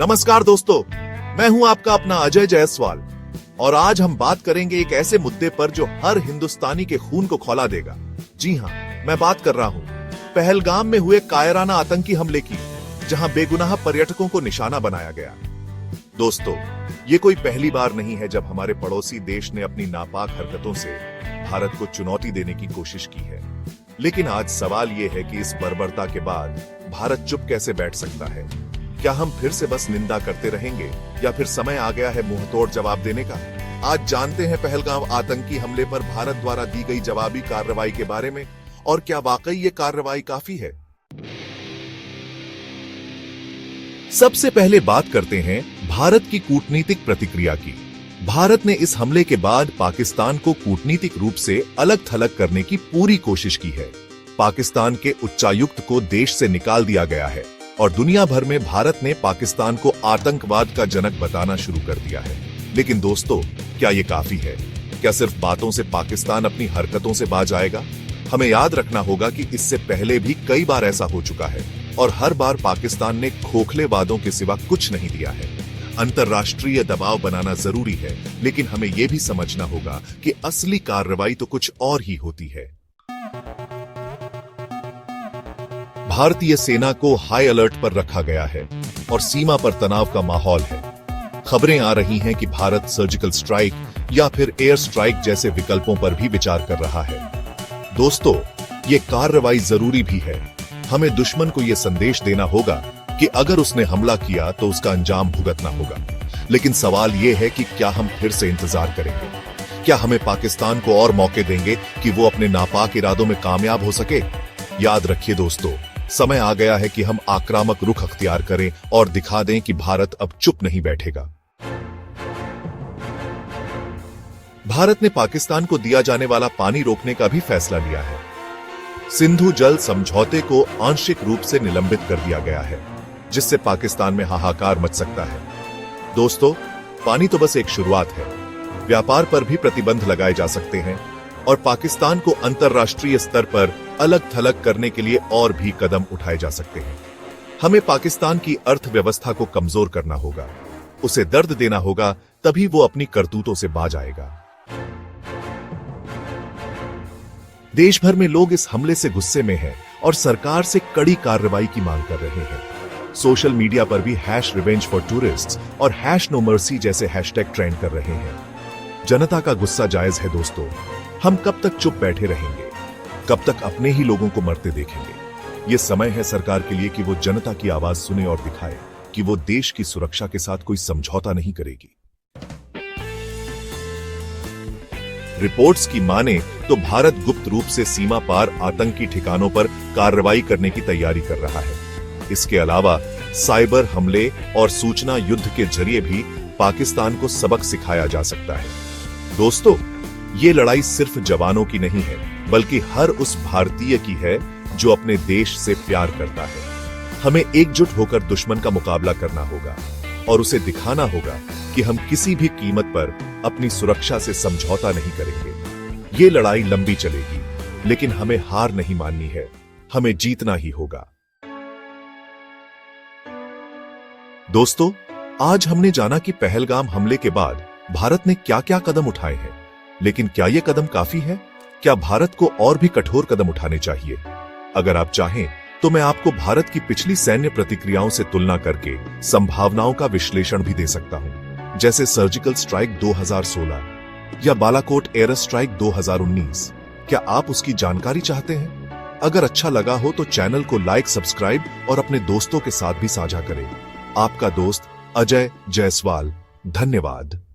नमस्कार दोस्तों, मैं हूं आपका अपना अजय जायसवाल और आज हम बात करेंगे एक ऐसे मुद्दे पर जो हर हिंदुस्तानी के खून को खौला देगा। जी हां, मैं बात कर रहा हूं पहलगाम में हुए कायराना आतंकी हमले की, जहां बेगुनाह पर्यटकों को निशाना बनाया गया। दोस्तों, ये कोई पहली बार नहीं है जब हमारे पड़ोसी देश ने अपनी नापाक हरकतों से भारत को चुनौती देने की कोशिश की है। लेकिन आज सवाल ये है कि इस बर्बरता के बाद भारत चुप कैसे बैठ सकता है? क्या हम फिर से बस निंदा करते रहेंगे या फिर समय आ गया है मुंहतोड़ जवाब देने का? आज जानते हैं पहलगाम आतंकी हमले पर भारत द्वारा दी गई जवाबी कार्रवाई के बारे में, और क्या वाकई ये कार्रवाई काफी है? सबसे पहले बात करते हैं भारत की कूटनीतिक प्रतिक्रिया की। भारत ने इस हमले के बाद पाकिस्तान को कूटनीतिक रूप से अलग थलग करने की पूरी कोशिश की है। पाकिस्तान के उच्चायुक्त को देश से निकाल दिया गया है और दुनिया भर में भारत ने पाकिस्तान को आतंकवाद का जनक बताना शुरू कर दिया है। लेकिन दोस्तों, क्या ये काफी है? क्या सिर्फ बातों से पाकिस्तान अपनी हरकतों से बाज आएगा? हमें याद रखना होगा कि इससे पहले भी कई बार ऐसा हो चुका है और हर बार पाकिस्तान ने खोखले वादों के सिवा कुछ नहीं दिया है। अंतर्राष्ट्रीय दबाव बनाना जरूरी है, लेकिन हमें यह भी समझना होगा कि असली कार्रवाई तो कुछ और ही होती है। भारतीय सेना को हाई अलर्ट पर रखा गया है और सीमा पर तनाव का माहौल है। खबरें आ रही हैं कि भारत सर्जिकल स्ट्राइक या फिर एयर स्ट्राइक जैसे विकल्पों पर भी विचार कर रहा है। दोस्तों, ये कार्रवाई जरूरी भी है। हमें दुश्मन को यह संदेश देना होगा कि अगर उसने हमला किया तो उसका अंजाम भुगतना होगा। लेकिन सवाल यह है कि क्या हम फिर से इंतजार करेंगे? क्या हमें पाकिस्तान को और मौके देंगे कि वो अपने नापाक इरादों में कामयाब हो सके? याद रखिए दोस्तों, समय आ गया है कि हम आक्रामक रुख अख्तियार करें और दिखा दें कि भारत अब चुप नहीं बैठेगा। भारत ने पाकिस्तान को दिया जाने वाला पानी रोकने का भी फैसला लिया है। सिंधु जल समझौते को आंशिक रूप से निलंबित कर दिया गया है, जिससे पाकिस्तान में हाहाकार मच सकता है। दोस्तों, पानी तो बस एक शुरुआत है। व्यापार पर भी प्रतिबंध लगाए जा सकते हैं और पाकिस्तान को अंतर्राष्ट्रीय स्तर पर अलग थलग करने के लिए और भी कदम उठाए जा सकते हैं। हमें पाकिस्तान की अर्थव्यवस्था को कमजोर करना होगा, उसे दर्द देना होगा, तभी वो अपनी करतूतों से बाज आएगा। देश भर में लोग इस हमले से गुस्से में हैं और सरकार से कड़ी कार्रवाई की मांग कर रहे हैं। सोशल मीडिया पर भी #RevengeForTourists और #NoMercy जैसे हैशटैग ट्रेंड कर रहे हैं। जनता का गुस्सा जायज है दोस्तों। हम कब तक चुप बैठे रहेंगे? कब तक अपने ही लोगों को मरते देखेंगे? ये समय है सरकार के लिए कि वो जनता की आवाज सुने और दिखाए कि वो देश की सुरक्षा के साथ कोई समझौता नहीं करेगी। रिपोर्ट्स की माने तो भारत गुप्त रूप से सीमा पार आतंकी ठिकानों पर कार्रवाई करने की तैयारी कर रहा है। इसके अलावा साइबर हमले और सूचना युद्ध के जरिए भी पाकिस्तान को सबक सिखाया जा सकता है। दोस्तों, ये लड़ाई सिर्फ जवानों की नहीं है, बल्कि हर उस भारतीय की है जो अपने देश से प्यार करता है। हमें एकजुट होकर दुश्मन का मुकाबला करना होगा और उसे दिखाना होगा कि हम किसी भी कीमत पर अपनी सुरक्षा से समझौता नहीं करेंगे। ये लड़ाई लंबी चलेगी, लेकिन हमें हार नहीं माननी है, हमें जीतना ही होगा। दोस्तों, आज हमने जाना कि पहलगाम हमले के बाद भारत ने क्या-क्या कदम उठाए हैं, लेकिन क्या ये कदम काफी है? क्या भारत को और भी कठोर कदम उठाने चाहिए? अगर आप चाहें तो मैं आपको भारत की पिछली सैन्य प्रतिक्रियाओं से तुलना करके संभावनाओं का विश्लेषण भी दे सकता हूं, जैसे सर्जिकल स्ट्राइक 2016 या बालाकोट एयर स्ट्राइक 2019। क्या आप उसकी जानकारी चाहते हैं? अगर अच्छा लगा हो तो चैनल को लाइक, सब्सक्राइब और अपने दोस्तों के साथ भी साझा करें। आपका दोस्त अजय जायसवाल। धन्यवाद।